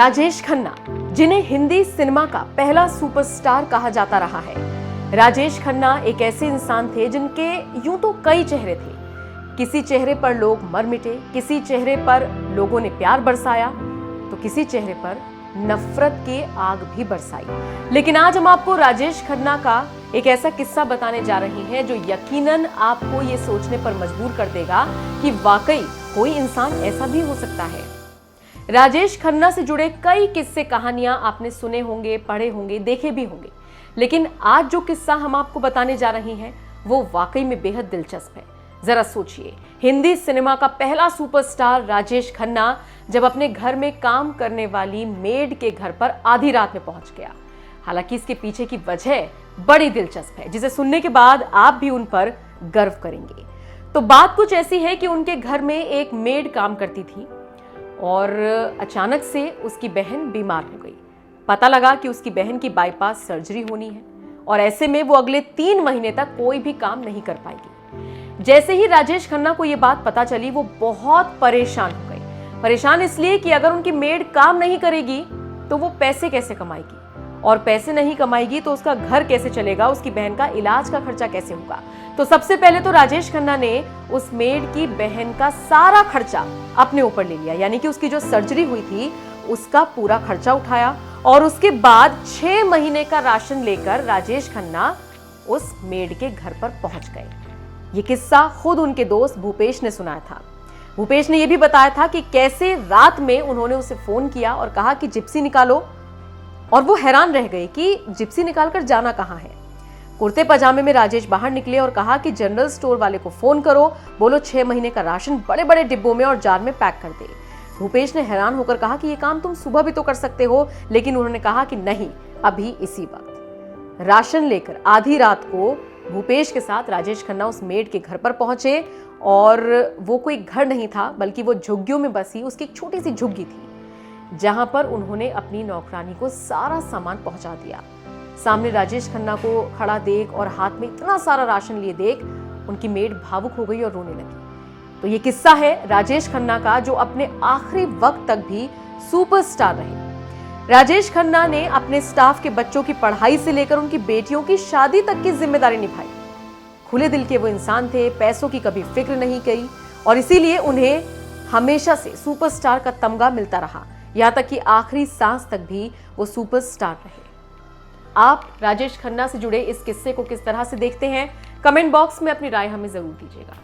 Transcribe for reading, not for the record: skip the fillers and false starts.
राजेश खन्ना, जिन्हें हिंदी सिनेमा का पहला सुपरस्टार कहा जाता रहा है। राजेश खन्ना एक ऐसे इंसान थे जिनके यूं तो कई चेहरे थे। किसी चेहरे पर लोग मर मिटे, किसी चेहरे पर लोगों ने प्यार बरसाया, तो किसी चेहरे पर नफरत की आग भी बरसाई। लेकिन आज हम आपको राजेश खन्ना का एक ऐसा किस्सा बताने जा रहे हैं जो यकीनन आपको ये सोचने पर मजबूर कर देगा कि वाकई कोई इंसान ऐसा भी हो सकता है। राजेश खन्ना से जुड़े कई किस्से कहानियां आपने सुने होंगे, पढ़े होंगे, देखे भी होंगे, लेकिन आज जो किस्सा हम आपको बताने जा रहे हैं वो वाकई में बेहद दिलचस्प है। जरा सोचिए, हिंदी सिनेमा का पहला सुपरस्टार राजेश खन्ना जब अपने घर में काम करने वाली मेड के घर पर आधी रात में पहुंच गया। हालांकि इसके पीछे की वजह बड़ी दिलचस्प है, जिसे सुनने के बाद आप भी उन पर गर्व करेंगे। तो बात कुछ ऐसी है कि उनके घर में एक मेड काम करती थी और अचानक से उसकी बहन बीमार हो गई। पता लगा कि उसकी बहन की बाईपास सर्जरी होनी है और ऐसे में वो अगले 3 महीने तक कोई भी काम नहीं कर पाएगी। जैसे ही राजेश खन्ना को ये बात पता चली, वो बहुत परेशान हो गई। परेशान इसलिए कि अगर उनकी मेड काम नहीं करेगी तो वो पैसे कैसे कमाएगी, और पैसे नहीं कमाएगी तो उसका घर कैसे चलेगा, उसकी बहन का इलाज का खर्चा कैसे होगा। तो सबसे पहले तो राजेश खन्ना ने उस मेड की बहन का सारा खर्चा अपने ऊपर ले लिया, यानी कि उसकी जो सर्जरी हुई थी उसका पूरा खर्चा उठाया। और उसके बाद 6 महीने का राशन लेकर राजेश खन्ना उस मेड के घर पर पहुंच गए। ये किस्सा खुद उनके दोस्त भूपेश ने सुनाया था। भूपेश ने यह भी बताया था कि कैसे रात में उन्होंने उसे फोन किया और कहा कि जिप्सी निकालो, और वो हैरान रह गए कि जिप्सी निकालकर जाना कहां है। कुर्ते पजामे में राजेश बाहर निकले और कहा कि जनरल स्टोर वाले को फोन करो, बोलो 6 महीने का राशन बड़े बड़े डिब्बों में और जार में पैक कर दे। भूपेश ने हैरान होकर कहा कि ये काम तुम सुबह भी तो कर सकते हो, लेकिन उन्होंने कहा कि नहीं, अभी इसी वक्त। राशन लेकर आधी रात को भूपेश के साथ राजेश खन्ना उस मेड के घर पर पहुंचे, और वो कोई घर नहीं था बल्कि वो झुग्गियों में बसी उसकी एक छोटी सी झुग्गी थी, जहां पर उन्होंने अपनी नौकरानी को सारा सामान पहुंचा दिया। सामने राजेश खन्ना को खड़ा देख और हाथ में इतना सारा राशन लिए देख उनकी मेड भावुक हो गई और रोने लगी। तो ये किस्सा है राजेश खन्ना का, जो अपने आखिरी वक्त तक भी सुपरस्टार रहे। राजेश खन्ना ने अपने स्टाफ के बच्चों की पढ़ाई से लेकर उनकी बेटियों की शादी तक की जिम्मेदारी निभाई। खुले दिल के वो इंसान थे, पैसों की कभी फिक्र नहीं की, और इसीलिए उन्हें हमेशा से सुपरस्टार का तमगा मिलता रहा, यहां तक कि आखिरी सांस तक भी वो सुपरस्टार रहे। आप राजेश खन्ना से जुड़े इस किस्से को किस तरह से देखते हैं, कमेंट बॉक्स में अपनी राय हमें जरूर दीजिएगा।